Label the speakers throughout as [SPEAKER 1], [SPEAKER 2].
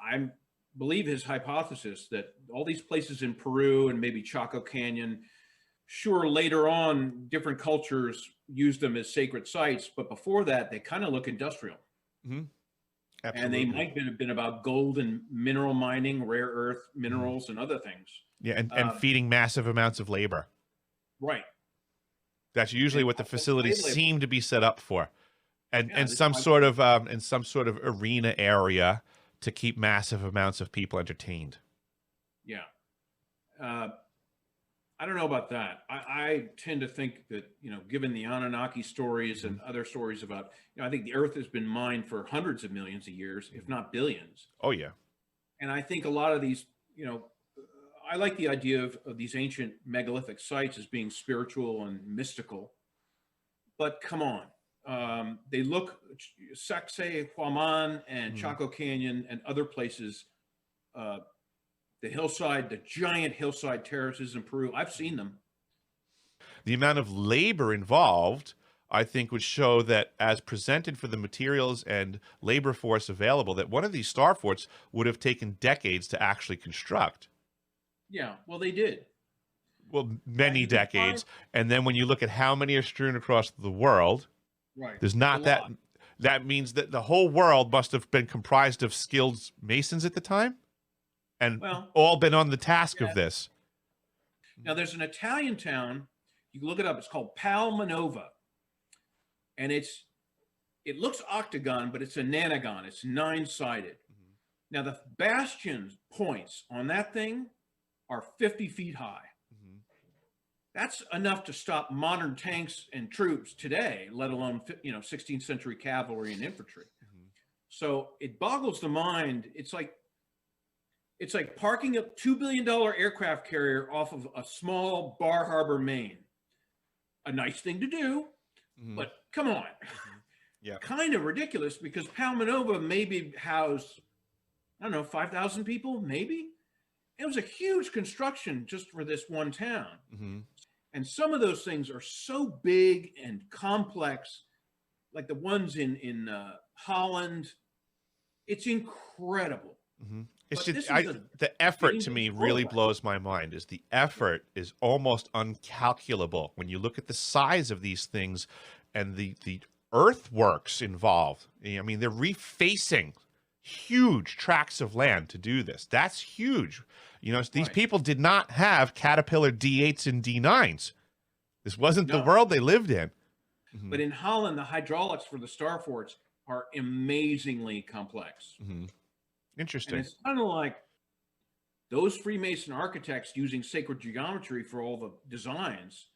[SPEAKER 1] I believe his hypothesis that all these places in Peru and maybe Chaco Canyon, sure, later on, different cultures used them as sacred sites, but before that, they kind of look industrial.
[SPEAKER 2] Mm-hmm.
[SPEAKER 1] And they
[SPEAKER 2] Absolutely.
[SPEAKER 1] might have been about gold and mineral mining, rare earth
[SPEAKER 2] Mm-hmm.
[SPEAKER 1] minerals, and other things.
[SPEAKER 2] Yeah, and feeding massive amounts of labor.
[SPEAKER 1] Right.
[SPEAKER 2] That's usually
[SPEAKER 1] And
[SPEAKER 2] what the
[SPEAKER 1] also
[SPEAKER 2] facilities
[SPEAKER 1] slave labor.
[SPEAKER 2] seem to be set up for,
[SPEAKER 1] Yeah,
[SPEAKER 2] and
[SPEAKER 1] that's
[SPEAKER 2] some
[SPEAKER 1] why.
[SPEAKER 2] sort of in some sort of arena area to keep massive amounts of people entertained.
[SPEAKER 1] Yeah. Uh, I don't know about that. I tend to think that, given the Anunnaki stories
[SPEAKER 2] Mm-hmm.
[SPEAKER 1] and other stories about, I think the Earth has been mined for hundreds of millions of years, if not billions.
[SPEAKER 2] Oh yeah.
[SPEAKER 1] And I think a lot of these, I like the idea of these ancient megalithic sites as being spiritual and mystical. But come on, they look, Sacsay, Huaman, and
[SPEAKER 2] Mm-hmm.
[SPEAKER 1] Chaco Canyon and other places, the hillside, the giant hillside terraces in Peru. I've seen them.
[SPEAKER 2] The amount of labor involved, I think, would show that as presented for the materials and labor force available, that one of these star forts would have taken decades to actually construct.
[SPEAKER 1] Yeah, well, they did.
[SPEAKER 2] Well, many
[SPEAKER 1] You can find,
[SPEAKER 2] decades. And then when you look at how many are strewn across the world,
[SPEAKER 1] right,
[SPEAKER 2] there's
[SPEAKER 1] it's a
[SPEAKER 2] not that.
[SPEAKER 1] lot.
[SPEAKER 2] That means that the whole world must have been comprised of skilled masons at the time and
[SPEAKER 1] Well,
[SPEAKER 2] all been on the task of
[SPEAKER 1] yeah.
[SPEAKER 2] this.
[SPEAKER 1] Now there's an Italian town. You can look it up. It's called Palmanova, and it looks octagon, but it's a nanogon. It's 9-sided.
[SPEAKER 2] Mm-hmm.
[SPEAKER 1] Now the bastion points on that thing are 50 feet high.
[SPEAKER 2] Mm-hmm.
[SPEAKER 1] That's enough to stop modern tanks and troops today, let alone 16th century cavalry and infantry.
[SPEAKER 2] Mm-hmm.
[SPEAKER 1] So it boggles the mind. It's like parking a $2 billion aircraft carrier off of a small Bar Harbor, Maine. A nice thing to do,
[SPEAKER 2] Mm-hmm.
[SPEAKER 1] but come on.
[SPEAKER 2] Mm-hmm. Yeah.
[SPEAKER 1] Kind of ridiculous because Palmanova maybe housed, I don't know, 5,000 people, maybe. It was a huge construction just for this one town.
[SPEAKER 2] Mm-hmm.
[SPEAKER 1] And some of those things are so big and complex, like the ones in Holland. It's incredible.
[SPEAKER 2] Mm-hmm. It's
[SPEAKER 1] But
[SPEAKER 2] just
[SPEAKER 1] this is
[SPEAKER 2] the effort to me
[SPEAKER 1] dangerous
[SPEAKER 2] really
[SPEAKER 1] world.
[SPEAKER 2] blows my mind. Is the effort is almost uncalculable when you look at the size of these things and the earthworks involved. I mean, they're refacing huge tracts of land to do this. That's huge. These
[SPEAKER 1] Right.
[SPEAKER 2] people did not have Caterpillar D8s and D9s. This wasn't the
[SPEAKER 1] No.
[SPEAKER 2] world they lived in. Mm-hmm.
[SPEAKER 1] But in Holland, the hydraulics for the star forts are amazingly complex.
[SPEAKER 2] Mm-hmm. Interesting.
[SPEAKER 1] And it's kind of like those Freemason architects using sacred geometry for all the designs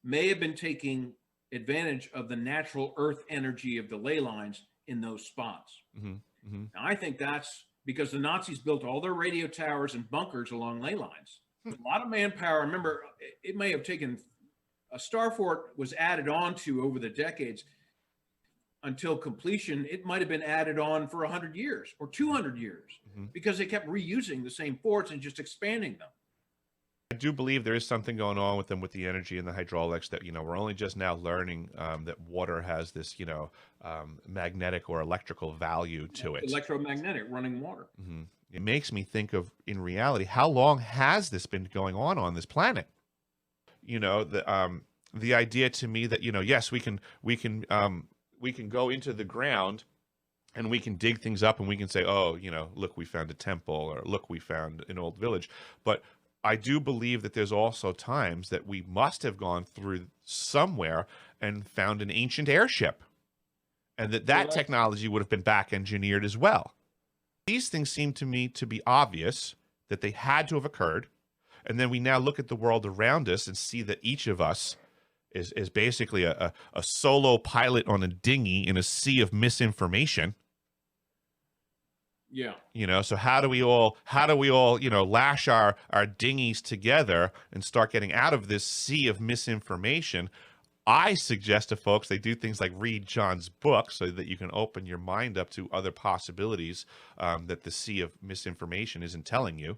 [SPEAKER 1] may have been taking advantage of the natural earth energy of the ley lines in those spots.
[SPEAKER 2] Mm-hmm. Mm-hmm.
[SPEAKER 1] Now, I think that's because the Nazis built all their radio towers and bunkers along ley lines. A lot of manpower. Remember, it may have taken a star fort was added on to over the decades until completion. It might have been added on for 100 years or 200 years
[SPEAKER 2] Mm-hmm.
[SPEAKER 1] because they kept reusing the same forts and just expanding them.
[SPEAKER 2] I do believe there is something going on with them with the energy and the hydraulics that, we're only just now learning that water has this, magnetic or electrical value to it.
[SPEAKER 1] Electromagnetic running water.
[SPEAKER 2] Mm-hmm. It makes me think of, in reality, how long has this been going on this planet? The idea to me that, yes, we can go into the ground and we can dig things up and we can say, oh, look, we found a temple, or look, we found an old village. But I do believe that there's also times that we must have gone through somewhere and found an ancient airship, and that technology would have been back engineered as well. These things seem to me to be obvious that they had to have occurred. And then we now look at the world around us and see that each of us is basically a solo pilot on a dinghy in a sea of misinformation.
[SPEAKER 1] Yeah.
[SPEAKER 2] So how do we all, lash our dinghies together and start getting out of this sea of misinformation? I suggest to folks they do things like read John's book so that you can open your mind up to other possibilities that the sea of misinformation isn't telling you.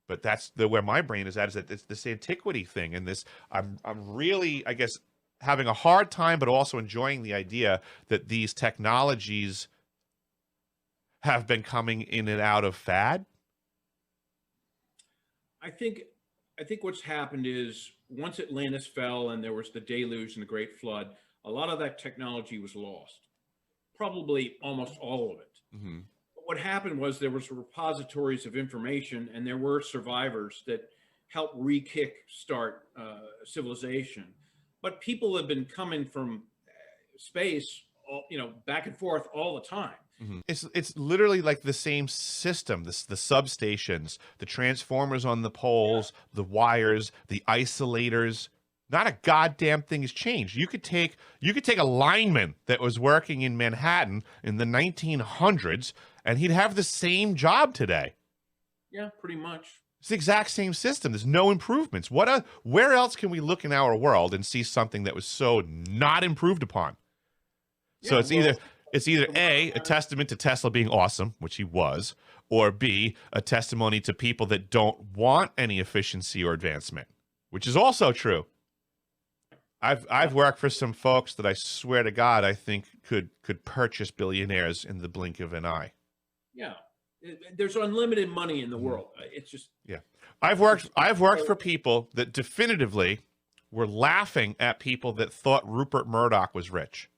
[SPEAKER 2] But that's where my brain is at, is that it's this antiquity thing, and this I'm really, I guess, having a hard time, but also enjoying the idea that these technologies have been coming in and out of fad?
[SPEAKER 1] I think what's happened is once Atlantis fell and there was the deluge and the great flood, a lot of that technology was lost. Probably almost all of it.
[SPEAKER 2] Mm-hmm.
[SPEAKER 1] But what happened was there was repositories of information, and there were survivors that helped re-kick-start civilization. But people have been coming from space, back and forth all the time.
[SPEAKER 2] Mm-hmm. It's literally like the same system, the substations, the transformers on the poles, the wires, the isolators. Not a goddamn thing has changed. You could take a lineman that was working in Manhattan in the 1900s, and he'd have the same job today.
[SPEAKER 1] Yeah, pretty much.
[SPEAKER 2] It's the exact same system. There's no improvements. Where else can we look in our world and see something that was so not improved upon?
[SPEAKER 1] Yeah,
[SPEAKER 2] So it's either A, a testament to Tesla being awesome, which he was, or B, a testimony to people that don't want any efficiency or advancement, which is also true. I've worked for some folks that I swear to God I think could purchase billionaires in the blink of an eye.
[SPEAKER 1] Yeah. There's unlimited money in the world. It's just
[SPEAKER 2] I've worked for people that definitively were laughing at people that thought Rupert Murdoch was rich.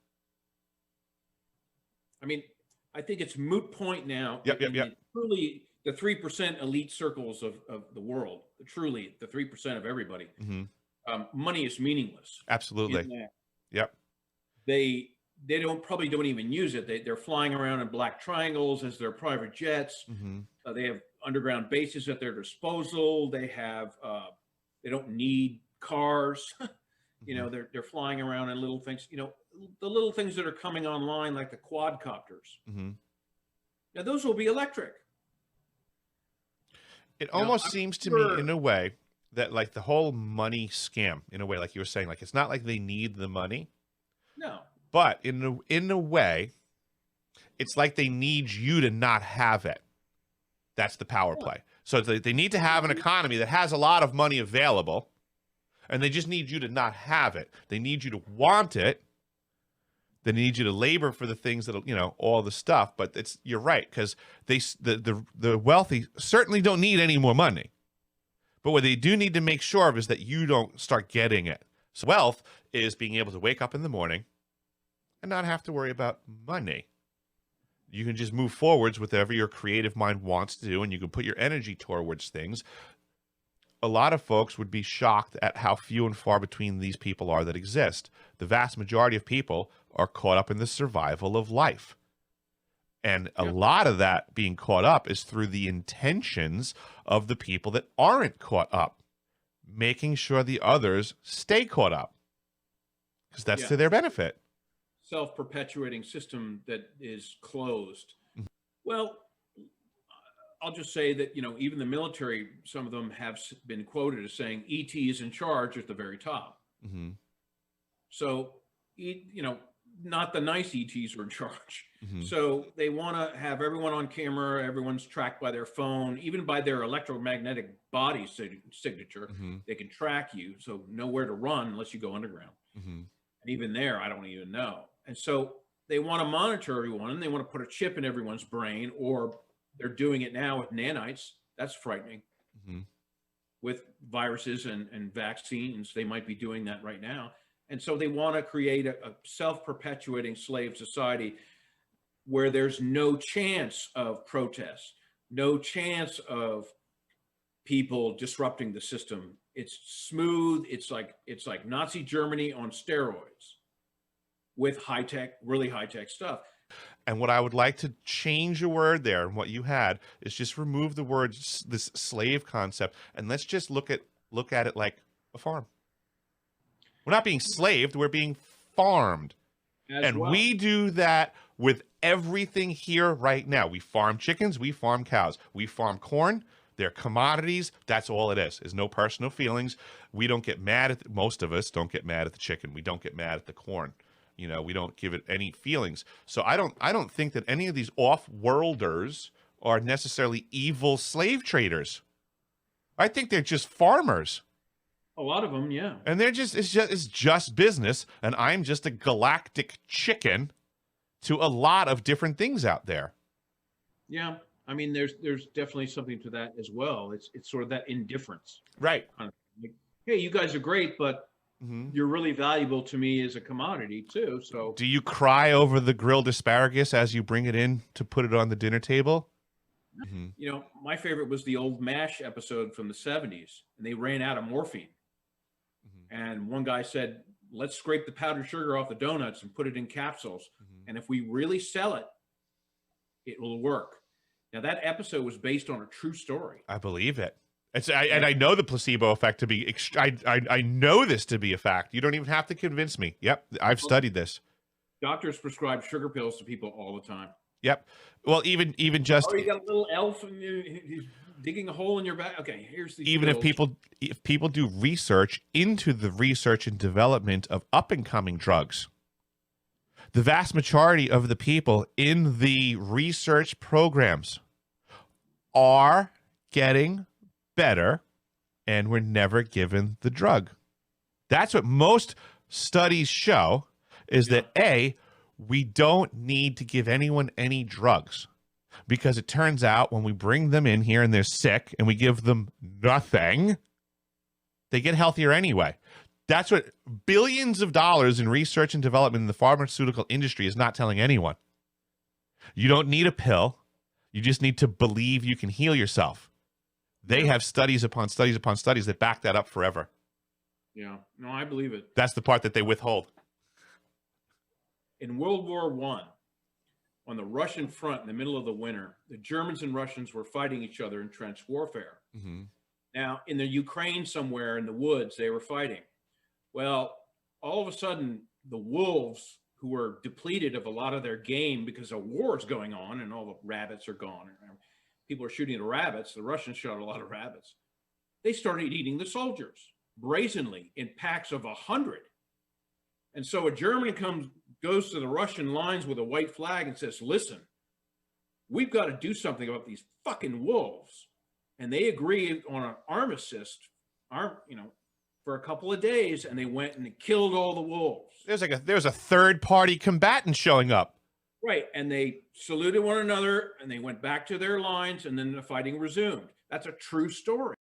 [SPEAKER 1] I mean, I think it's moot point now.
[SPEAKER 2] Yep.
[SPEAKER 1] Truly, the 3% elite circles of the world, truly the 3% of everybody,
[SPEAKER 2] Mm-hmm.
[SPEAKER 1] Money is meaningless.
[SPEAKER 2] Absolutely. Yep.
[SPEAKER 1] They probably don't even use it. They're flying around in black triangles as their private jets.
[SPEAKER 2] Mm-hmm.
[SPEAKER 1] They have underground bases at their disposal. They don't need cars. They're flying around in little things. The little things that are coming online, like the quadcopters.
[SPEAKER 2] Mm-hmm.
[SPEAKER 1] Now those will be electric.
[SPEAKER 2] It almost seems to me, in a way, that like the whole money scam, in a way, like you were saying, like it's not like they need the money.
[SPEAKER 1] No.
[SPEAKER 2] But in a way, it's like they need you to not have it. That's the power play. So they need to have an economy that has a lot of money available, and they just need you to not have it. They need you to want it. They need you to labor for the things that, all the stuff. But you're right, because the wealthy certainly don't need any more money. But what they do need to make sure of is that you don't start getting it. So wealth is being able to wake up in the morning and not have to worry about money. You can just move forwards with whatever your creative mind wants to do, and you can put your energy towards things. A lot of folks would be shocked at how few and far between these people are that exist. The vast majority of people are caught up in the survival of life. And a lot of that being caught up is through the intentions of the people that aren't caught up, making sure the others stay caught up, because that's to their benefit.
[SPEAKER 1] Self-perpetuating system that is closed.
[SPEAKER 2] Mm-hmm.
[SPEAKER 1] Well, I'll just say that, even the military, some of them have been quoted as saying ET is in charge at the very top.
[SPEAKER 2] Mm-hmm.
[SPEAKER 1] So, not the nice ETs are in charge.
[SPEAKER 2] Mm-hmm.
[SPEAKER 1] So they want to have everyone on camera, everyone's tracked by their phone, even by their electromagnetic body signature.
[SPEAKER 2] Mm-hmm.
[SPEAKER 1] They can track you, so know where to run unless you go underground.
[SPEAKER 2] Mm-hmm.
[SPEAKER 1] And even there, I don't even know. And so they want to monitor everyone, and they want to put a chip in everyone's brain, or they're doing it now with nanites. That's frightening.
[SPEAKER 2] Mm-hmm.
[SPEAKER 1] With viruses and vaccines, they might be doing that right now. And so they want to create a self-perpetuating slave society where there's no chance of protest, no chance of people disrupting the system. It's smooth. It's like Nazi Germany on steroids with really high-tech stuff.
[SPEAKER 2] And what I would like to change a word there, and what you had, is just remove the word, this slave concept, and let's just look at it like a farm. We're not being slaved, we're being farmed. We do that with everything here right now. We farm chickens, we farm cows, we farm corn. They're commodities. That's all it is no personal feelings. We don't get mad most of us don't get mad at the chicken. We don't get mad at the corn. We don't give it any feelings. So I don't think that any of these off-worlders are necessarily evil slave traders. I think they're just farmers.
[SPEAKER 1] A lot of them, yeah.
[SPEAKER 2] And it's just business, and I'm just a galactic chicken to a lot of different things out there.
[SPEAKER 1] Yeah. I mean, there's definitely something to that as well. It's sort of that indifference.
[SPEAKER 2] Right.
[SPEAKER 1] Kind of like, hey, you guys are great, but
[SPEAKER 2] Hmm.
[SPEAKER 1] you're really valuable to me as a commodity too. So
[SPEAKER 2] Do you cry over the grilled asparagus as you bring it in to put it on the dinner table? Hmm.
[SPEAKER 1] my favorite was the old MASH episode from the 70s, and they ran out of morphine.
[SPEAKER 2] Hmm.
[SPEAKER 1] And one guy said, let's scrape the powdered sugar off the donuts and put it in capsules.
[SPEAKER 2] Hmm.
[SPEAKER 1] And if we really sell it, it will work. Now, that episode was based on a true story.
[SPEAKER 2] I believe it. And I know the placebo effect to be. I know this to be a fact. You don't even have to convince me. Yep, I've studied this.
[SPEAKER 1] Doctors prescribe sugar pills to people all the time.
[SPEAKER 2] Yep. Well, even just
[SPEAKER 1] Oh, you got a little elf and he's digging a hole in your back. Okay, here's the
[SPEAKER 2] even if people do research into the research and development of up and coming drugs, the vast majority of the people in the research programs are getting better and were never given the drug. That's what most studies show, is that we don't need to give anyone any drugs, because it turns out when we bring them in here and they're sick and we give them nothing, they get healthier anyway. That's what billions of dollars in research and development in the pharmaceutical industry is not telling anyone. You don't need a pill. You just need to believe you can heal yourself. They have studies upon studies upon studies that back that up forever.
[SPEAKER 1] Yeah, no, I believe it.
[SPEAKER 2] That's the part that they withhold.
[SPEAKER 1] In World War I, on the Russian front in the middle of the winter, the Germans and Russians were fighting each other in trench warfare.
[SPEAKER 2] Mm-hmm.
[SPEAKER 1] Now, in the Ukraine somewhere in the woods, they were fighting. Well, all of a sudden, the wolves, who were depleted of a lot of their game because a war is going on and all the rabbits are gone, people are shooting the rabbits. The Russians shot a lot of rabbits. They started eating the soldiers brazenly in packs of 100. And so a German goes to the Russian lines with a white flag and says, listen, we've got to do something about these fucking wolves. And they agree on an armistice, for a couple of days, and they went and they killed all the wolves.
[SPEAKER 2] There's a third party combatant showing up.
[SPEAKER 1] Right. And they saluted one another and they went back to their lines, and then the fighting resumed. That's a true story.